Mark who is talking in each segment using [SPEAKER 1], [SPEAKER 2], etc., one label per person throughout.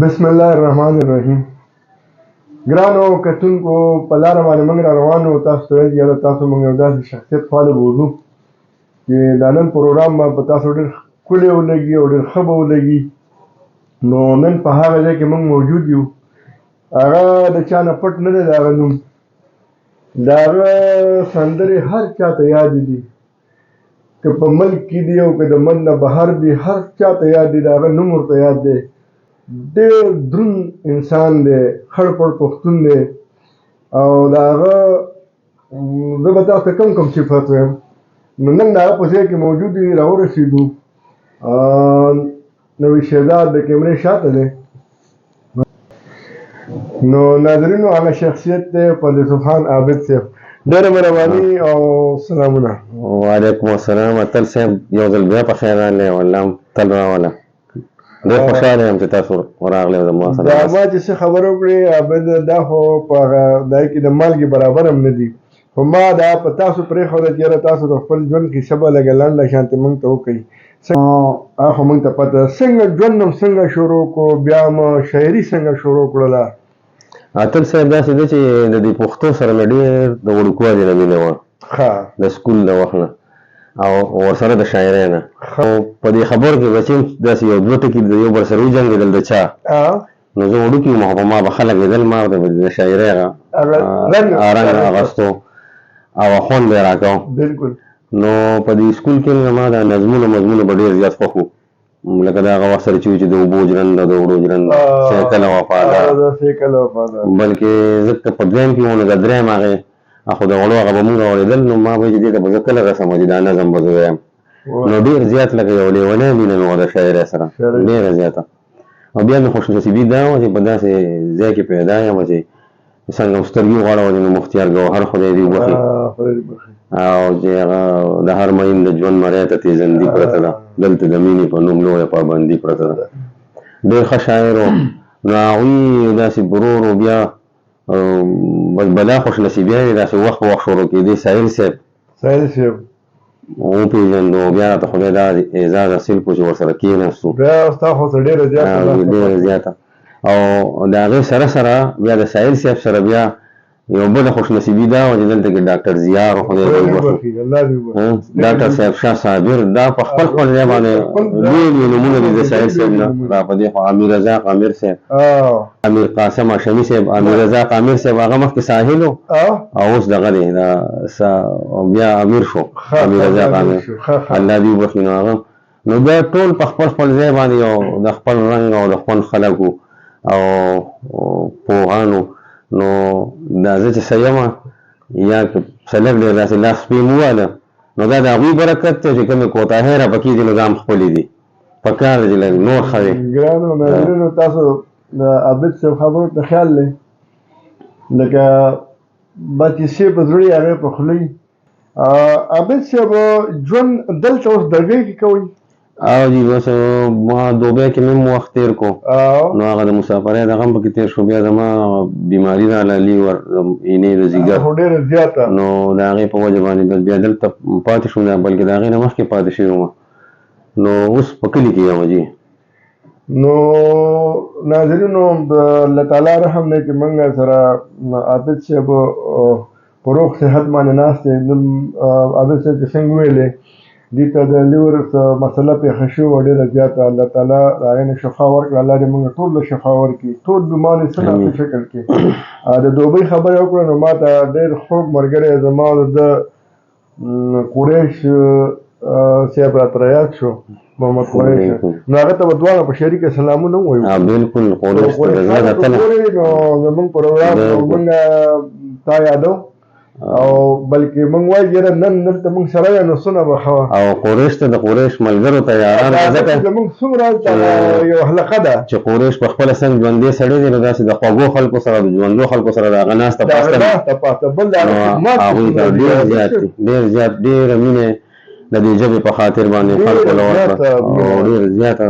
[SPEAKER 1] بسم الله الرحمن الرحیم. ګرانو کتونکو په لاره باندې موږ را روان وو. تاسو ته ویل یاره تاسو موږ یو داسې شخصیت فالو بولو چې دا نن پروګرام به په تاسو ډېر ښکلی ولګي او ډېر ښه به ولګي. نو نن په هغه ځای کې موږ موجود یو. هغه د چا نه پټ نه دی د هغه نوم. د هغه سندرې هر چا ته یادې دي، که په ملک کې دي او که د ملک نه بهر دي، هر چا ته یاد دي. د هغه نوم ورته یاد دی. ډېر دروند انسان دی، خړ پړ پښتون دی. او د هغه زه به تاسو ته کم صفت وایم. نو نن د هغه په ځای کې موجود یو، راورسېدو. نوي شهزاد د کیمرې شاته دی. نو ناظرینو هغه شخصیت دی فضل خان عابد صاحب. ډېره مهرباني او سلامونه.
[SPEAKER 2] وعلیکم السلام. اتل صاحب یو ځل بیا په خیر راغلی او الله هم تل راوله. ډېر خوشحاله یم چې تاسو راغلی او زما سره
[SPEAKER 1] دا ما چې څه خبره وکړې عابد، دا خو په هغه ځای کې د مالګې برابر هم نه دي. خو ما دا په تاسو پرېښوده چې یاره تاسو د خپل ژوند کیسه به لږه لنډه شانتې موږ ته وکړئ. هغه خو موږ ته پته ده څنګه ژوند هم څنګه شروع کړو، بیا مو شاعري څنګه شروع کړله.
[SPEAKER 2] اتل صاحب داسې ده چې د دې پښتو سره مې ډېر د وړوکوالي نه مینه وه، د سکول د وخت نه او ورسره د شاعرۍ نه. په دې خبرو کې به چې داسې یو دوه ټکي د یو بل سره وجنګېدل د چا، نو زه وړوکی وم، خو په ما به خلک لیدل، ما ورته به د شاعرۍ هغه رنګ اخیستو او خوند به یې راکاو.
[SPEAKER 1] بلکل.
[SPEAKER 2] نو په دې سکول کې زما د نظمونه به ډېر زیات خوښ وو، لکه د هغه وخت سره چې وي چې د اوبو ژرنده، د وړو ژرنده، سیکله وفادار. بلکې زه که په دویم کې وم نو د درېیم هغې خو د وړو هغه به مونږ راوړېدل، نو ما به چې دې ته به زه کله رسم چې دا نظم به زه وایم. نو ډېر زیات لکه یو لیونی مینه مې وه د شاعرۍ سره، ډېره زیاته. او بیا مې خوشنصیبي دا وه چې په داسې ځای کې پیدا یم چې څنګه سترګې وغړولې نو مختیار ګوهر خدای دې وبخي، او چې هغه د هر مین د ژوند مرۍ ته تېزندي پرته ده، دلته د مینې په نوم لویه پابندي پرته ده. ډېر ښه شاعر و. نو هغوی داسې ورو ورو بیا بس بلا خوشنصیبیان یې داسې وخت په وخت شروع کېدې. ساحل صاحب وپېژندو، بیا راته خدای دا اعزاز حاصل کړو چې ورسره کېناستو.
[SPEAKER 1] بیا ستا خو څه
[SPEAKER 2] ډېره زیاته. او د هغې سره سره بیا د ساحل صاحب سره بیا یو بله خوشنصیبي دا وه چې دلته کې ډاکټر ضیاء خدای دې وبخي، ډاکټر صاحب شاه صابر، دا په خپل ځای باندې لوی نومونه دي د ساحل صاحب نه. را په دې خوا امیر رضاق عامر صاحب، امیر قاسم هاشمي صاحب، امیر رضاق عامر صاحب هغه مخکې ساحل و او اوس دغه دی بیا امیر شو، امیر رضاق عامر، الله دې وبخي. نو هغه نو بیا ټول په خپل ځای باندې یو د خپل رنګ او د خپل خلکو او پوهانو. نو دا زه چې څه یمه یا که څه لږ ډېر داسې لاس سپي مو وواله، نو دا د هغوی برکت دی چې کومې کوتاهۍ را پکې دي نو دا هم ښکلې دي. په کار دی چې لږ نور ښه دی.
[SPEAKER 1] ګرانو ناظرینو، تاسو د عابد صاحب خبرو ته خیال دی، لکه به کیسې په زړه هغې په خوله وي. عابد صاحب ژوند دلته اوس درګۍ کې کوئ؟
[SPEAKER 2] او جی بس ما دوبۍ کې مې هم وخت تېر کو، نو هغه د مسافرۍ دغه هم پکې تېر شو. بیا زما بیماري راغله لیور اینې د ځیګر،
[SPEAKER 1] ډېره زیاته.
[SPEAKER 2] نو د هغې په وجه باندې بیا دلته پاتې شوم، بلکې د هغې نه مخکې پاتې شوی وم. نو اوس په کلي کې یم جي.
[SPEAKER 1] نو ناظرینو، د الله تعالی رحم دی چې موږ سره عابد صاحب په روغ صحت باندې ناست دی. عابد صاحب چې څنګه ویلې دې ته د لیور مسله پېښه شوې وه ډېره زیاته. الله تعالی د هغې نه شفا ورکړه. الله دې موږ ټول له شفا ورکړي، ټول بیمار یې څنګه په شکل کې. د دوبۍ خبرې وکړه نو ما ته ډېر خوږ ملګری زما د قریش صاحب راته رایاد شو، محمد قریش. نو هغه ته به دواړه په شریکه سلامونه ووایو.
[SPEAKER 2] بلکل قریش ته د زړه د تله
[SPEAKER 1] نو زموږ پروګرام موږ تا یادو او بلکې موږ وایو یاره نن دلته موږ سره یو نو څونه به ښه وه.
[SPEAKER 2] او قریش ته د قریش ملګرو ته یاران ځکه
[SPEAKER 1] زموږ څومره یو حلقه ده
[SPEAKER 2] چې قریش په خپله څنګه ژوندی سړی دی، نو داسې د خوږو خلکو سره د ژوندو خلکو سره د هغه ناسته پاسته هغوی ته ډېر زیات دي، ډېر زیات ډېره مینه د دې ژبې په خاطر باندې خلکو له ورکړه او ډېر زیاته.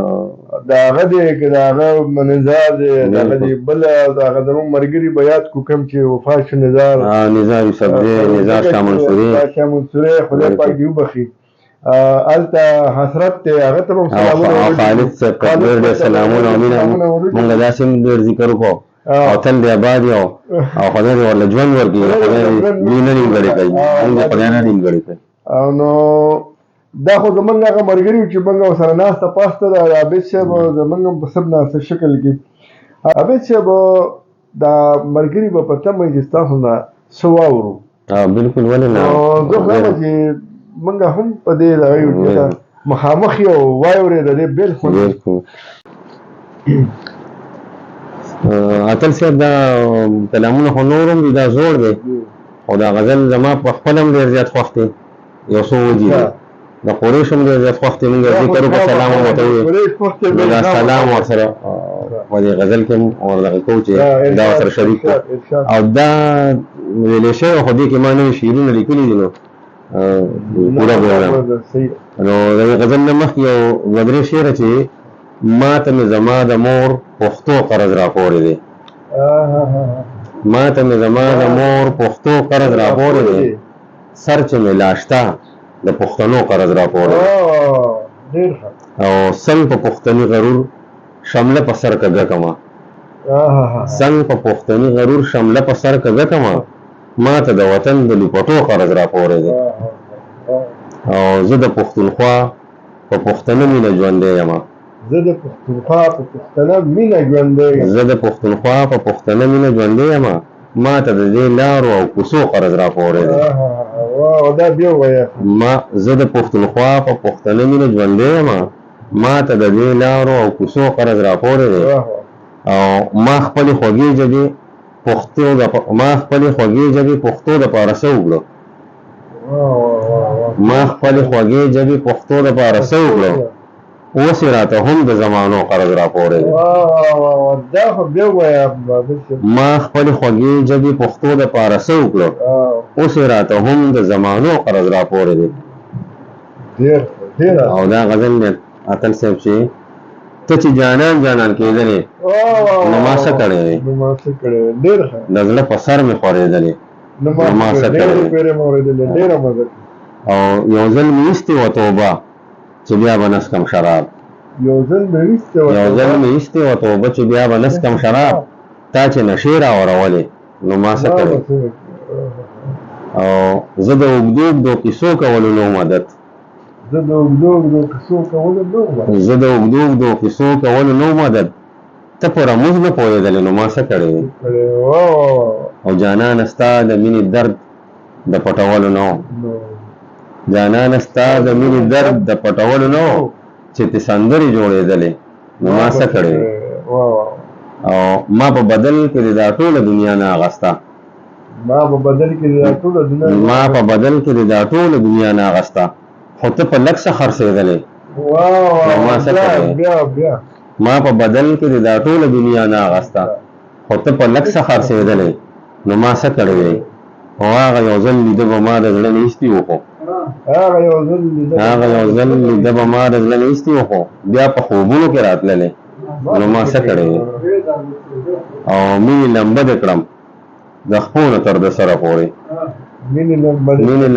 [SPEAKER 1] د هغه دی که د هغه نظار دی، د هغه دی بله د هغه زموږ ملګري به یاد کړو کوم چې وفات شو، نظار
[SPEAKER 2] یوسفزی، نظار شاه منصوري،
[SPEAKER 1] خدای پاک دې وبخي. هلته حسرت دی هغه ته هم سلامونه
[SPEAKER 2] او
[SPEAKER 1] ورولي.
[SPEAKER 2] خالد صاحب ته ډېر ډېر سلامونه او مینه مونږ داسې هم ډېر ذکر وکړو او تل دې آباد یو او خدای دې ورله ژوند ورکړي خدای دې دوی نه نیمګړی کوي مونږ دې خدای نه نیمګړی کوي.
[SPEAKER 1] او نو دا خو زمونږ هغه ملګري وو چې مونږ ورسره ناسته پاسته ده. عابد صاحب زمونږ هم په سب ناسته شکل کې عابد صاحب دا ملګري به په تمه چې ستاسو نه څه واورو.
[SPEAKER 2] بالکل ولې نه
[SPEAKER 1] زه خو یم چې مونږ هم په دې دغه یو چې مخامخ یو واورېده دې بالکل.
[SPEAKER 2] اتل صاحب دا کلامونه خو نور هم دي دا زوړ دی او دا غزل زما په خپل هم ډېر زیات خوښ دی. یو څو وجې دي د قریش هم ډېر زیات خوښ دی. مونږ ذکر وکړو سلام هم ورته وویل دا سلام ورسره په دې غزل کې هم وردغه کوو چې دا ورسره شریک کړو او دا ویلی شوی خو دې کې ما نوي شعرونه لیکلي دي نو پوره به وایم. نو د دې غزل نه مخکې یو دوه درې شعره چې ما ته مې زما د مور پښتو قرض راپورې دی. ما ته مې زما د مور پښتو قرض راپورې دی سر چې مې لاشته د پښتنو قرض راپورې دی او څنګ په پښتني غرور شمله په سر کږه کما څنګ په پښتني غرور شمله په سر کږه کما ما ته د وطن د لپټو قرض راپورې دی او زه د پښتونخوا په پښتنه مینه ژوندی یم.
[SPEAKER 1] زه د پښتونخوا په پښتنه مینه ژوندی یم.
[SPEAKER 2] زه د پښتونخوا په پښتنه مینه ژوندی یم ما ته د دې لارو او کوڅو قرض راپورې دی.
[SPEAKER 1] دا بیا ووایه.
[SPEAKER 2] زه د پښتونخوا په پښتنه مینه ژوندی یم ما ته د دې لارو او کوڅو قرض راپورې دی او ما خپلې خوږې ژبې پښتو دپاره څه وکړو ما خپلې خوږې ژبې پښتو دپاره څه وکړو اوس یې راته هم د زمانو قرض راپورې دی. ما خپلې خوږې ژبې پښتو دپاره څه وکړو اوس یې راته هم د زمانو قرض راپورې دی. او دا غزل مې اتل صاحب چې ته چې جانان جانان کېدلې نو ما څه کړی دی د زړه په سر مې خورېدلې نو ما څه کړی دی او یو ځل مې ایستې وه توبه چې بیا به نسکم شراب یو ځل مې ایستې وه توبه چې بیا به نسکم شراب تا چې نشې راورولې نو ما څه کړی او زه د اوږدو اوږدو کیسو کولو نو مدد زه د اوږدو اوږدو کیسو کولو نو مدد ته په رموز نه پوهېدلې نو ما څه کړی دی او جانانه ستا د مینې درد د پټولو نو جانانه ستا د مینې درد د پټولو نو چې ته سندرې جوړېدلې نو ما څه کړی دی او ما په بدل کې د دا ټوله دنیا نه اغسته ما په بدل کې د دا ټوله دنیا نه اغسته خو ته په لږ څه خرڅېدلې نو ما څه کړی ما په بدل کې د دا ټوله دنیا نه اغسته خو ته په لږ څه خرڅېدلې نو ما څه کړی دی او هغه یو ځل لیده به ما د زړه نه ایستي وخو هغه یو ځل لیده به ما د زړه نه ایستي وخو بیا په خوبونو کې راتللې نو ما څه کړی دی او مینې لمبه دې کړم د خپو نه تر د سره پورې مینې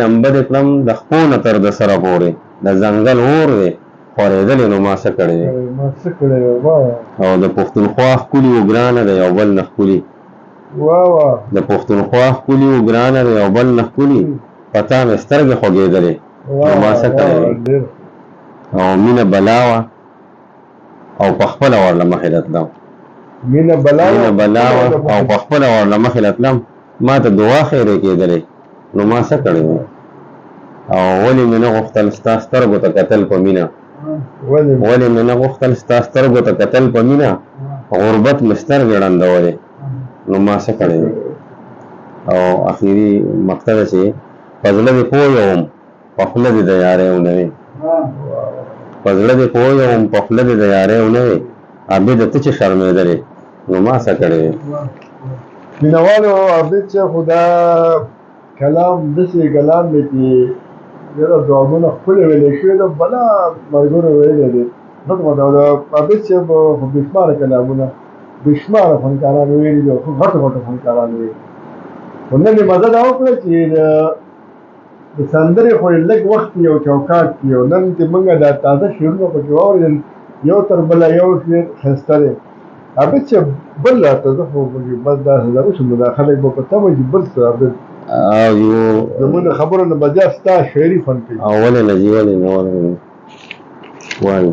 [SPEAKER 2] لمبه دې کړم د خپو نه تر د سره پورې د ځنګل اور دی خورېدلې نو ما څه کړی دی او د پښتونخوا ښکلي و ګرانه د یو بل نه ښکلي د پښتونخوا ښکلي و ګرانه د یو بل نه ښکلي په تا مې سترګې خوږېدلې نو ما څه کړی دی او مینه بلا وه او په خپله ورله مخې ته تلم مینه بلا وه او په خپله ورله مخې ته تلم ما ته دعا خیرې کېدلې نو ما څه کړی دی او ولې مې نه غوښتل ستا سترګو ته کتل په مینه ولې مې نه غوښتل ستا سترګو ته کتل په مینه غربت مې سترګې ړندولې نو ما څه کړی دی او اخري مقطع ده چې په زړه دې پوه یم په خوله دې د یارۍ ونه وي په زړه دې پوه یم په خوله دې د یارۍ ونه وي عابده ته چې شرمېدلې نو ما څه کړی دی.
[SPEAKER 1] مینهوالو عابد صاحب خو دا کلام داسې کلام دی چې ډېره ځوابونه ښکلې ویلې شوي ده بلا ملګرو ویلې دي عابد صاحب خو بېشماره کلامونه بېشماره فنکارانو ویلي دي خو غټو غټو فنکارانو ویلي خو نن یې مزه دا وکړه چې د سندرې خو یې لږ وخت یو چوکاټ کې یو نن چې موږ دا تازه شعرونه پکې واورېدل یو تر بله یو شعر ښایسته دی عابد صاحب بل راته زه خو پکې بس داسې ده اوس نو دا خلک به په تمه چې بل څه عابد
[SPEAKER 2] او یو
[SPEAKER 1] زموږ د خبرو نه به زیات ستا شعري فن کوي
[SPEAKER 2] ولې نه جي ولې نه ولې نه وایي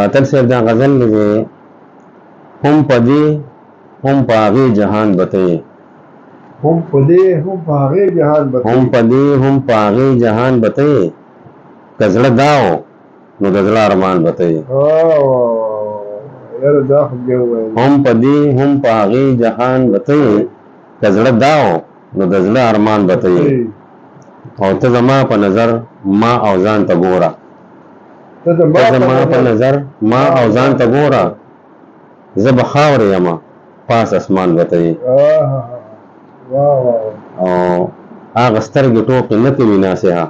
[SPEAKER 2] اتل صاحب دا غزل دی هم په دې هم په هغې جهان بتې
[SPEAKER 1] هم په دې هم په هغې جهان بتې
[SPEAKER 2] هم په دې هم په هغې جهان بتې که زړه دا و نو د زړه ارمان بتې
[SPEAKER 1] یاره دا خو بیا وویل
[SPEAKER 2] هم په دې هم په هغې جهان بتې که زړه دا و نو د زړه ارمان بتې او ته زما په نظر ما او ځان ته ګوره ته زما په نظر ما او ځان ته ګوره زه به خاورې یمه پاس اسمان بتې او هغه سترګې ټوکې نه کوي ناصحه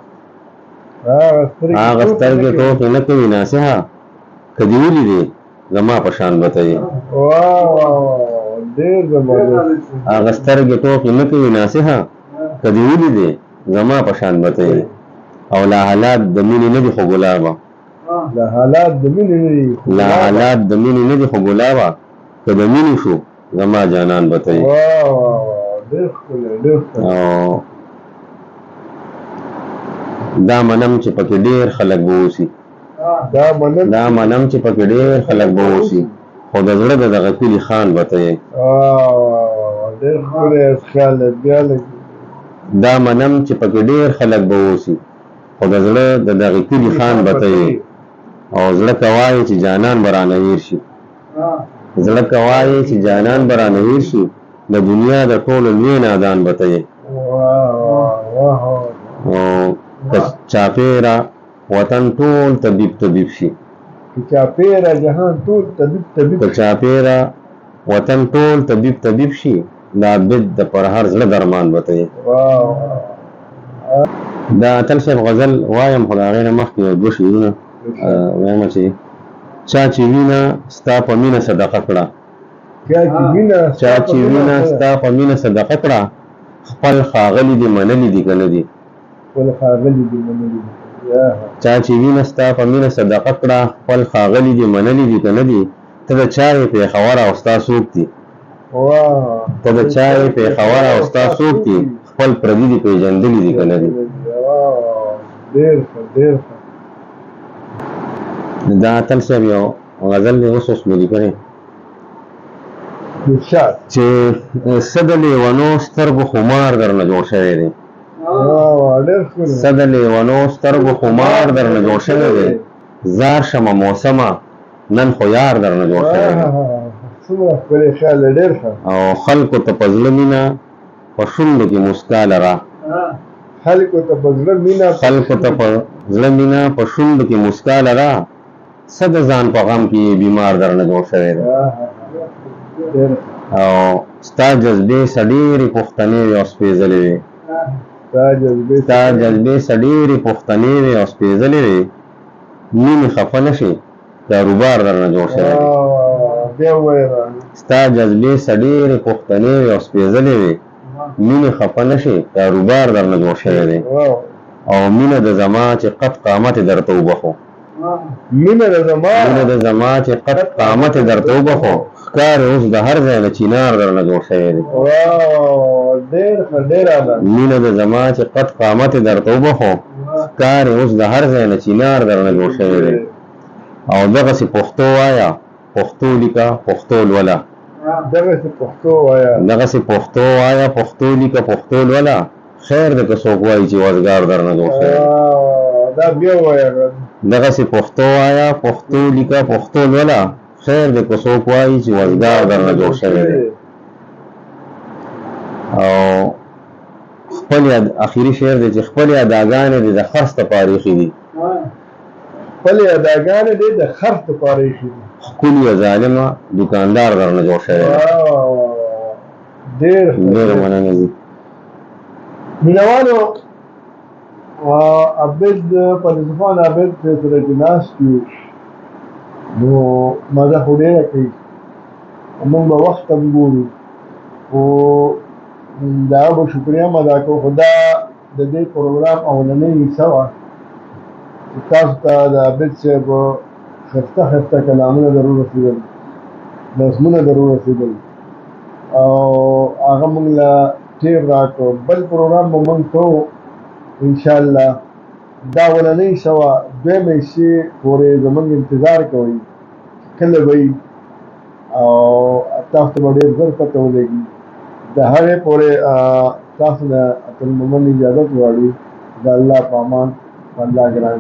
[SPEAKER 2] هغه سترګې ټوکې نه کوي ناصحه که دې ولیدې زما په شان بتې هغه سترګې ټوکې نه کوي ناصحه که دې ولیدې زما په شان بتې او لا حالات د مینې نه دي خو ګلابه
[SPEAKER 1] لا حالات د مینې نه دي
[SPEAKER 2] لا حالات د مینې نه دي خو ګلابه که د مینې شو زما جانان بتې او دا منم چې پکې ډېر خلک به اوسي دا منم چې پکې ډېر خلک به اوسي خو د زړه د دغه کلي خان بتې دا منم چې پکې ډېر خلک به اوسي خو د زړه د دغه کلي خان بتې او زړه کوای چې جانان به رانه هېر شي زړه کوای چې جانان به رانه هېر شي د دنیا د ټولو لوی نادان بتې او که چاپېره وطن ټول طبیب طبیب شي
[SPEAKER 1] که چاپېره جهان ټول طبیب طبیب
[SPEAKER 2] که چاپېره وطن ټول طبیب طبیب شي دا عابد د پر هر زړه درمان بتې دا اتل صاحب غزل وایم خو د هغې نه مخکې یو دوه شعرونه وایم چې چا چې وینه ستا په مینه صدقه کړه چا چې وینه ستا په مینه صدقه کړه خپل ښاغلي دي منلي دي که نه دي چا چې وینه ستا په مینه صدقه کړه خپل ښاغلي دي منلي دي که نه دي ته د چا یې پېښور او ستا څوک دي ته د چا یې پېښور او ستا څوک دي خپل پردي دي پېژندلي دي که نه دي دا اتل صاحب یو غزل دی اوس مې لیکلی چې څه د لیونو سترګو خمار درنه جوړ شوی دی څه د لیونو سترګو خمار درنه جوړ شوی دی زار شمه موسمه نن خو یار درنه جوړ شوی دی او خلکو ته په زړه مینه په شونډو کې مسکا لره خلکو ته په زړه مینه په شونډو کې مسکا لره څه د ځان په غم کې بیمار درنه جوړ شوی دی او ستا جذبې څه ډېرې پښتنې وې او سپېڅلې وې ستا جذبې څه ډېرې پښتنې وې او سپېڅلې وې مینې خفه نه شي کاروبار درنه جوړ شوی دی ستا جذبې څه ډېرې پښتنې وې او سپېڅلې وې مینې خفه نه شي کاروبار درنه جوړ شوی دی او مینه د زما چې قد قامت یې درته وبخو مینه د زما چې قد قامت یې درته وبخو ښکاري اوس د هر ځای نه چینار درنه جوړ شوی دی مینه د زما چې قد قامت یې درته وبخو ښکاري اوس د هر ځای نه چینار درنه جوړ شوی دی او دغسې پښتو وایه پښتو لیکه پښتو لوله دغسې پښتو وایه پښتو لیکه پښتو لوله خیر دی که څوک وایي چې وزګار درنه جوړ شوی دی دغسې پښتو وایه پښتو لیکه پښتو لوله خیر دی که څوک وایي چې وزګار درنه جوړ شوی دی او خپل اخري شعر دی چې خپلې اداګانې دې د خرڅ دپاره ایښي دي ښکلي ظالمه دوکاندار درنه جوړ شوی دی ډېره مننه دي
[SPEAKER 1] مینوالو عابد پردیسخان عابد سره چې ناست یو نو مزه خو ډېره کوي موږ به وخت هم ګورو خو د هغه به شکریه هم ادا کوو. خو دا د دې پروګرام اولنۍ حصه وه چې تاسو ته د عابد صاحب ښایسته ښایسته کلامونه در ورسېدل، نظمونه در ورسېدل او هغه موږ له ټیم راکړو. بل پروګرام به موږ کوو انشاءالله. دا اولنۍ حصه وه. دویمه حصې پورې زموږ انتظار کوئ کله به وي او تاسو ته به ډېر ژر پته ولګي. د هغې پورې تاسو نه عطا المومن اجازت غواړي. د الله په امان، الله ګران.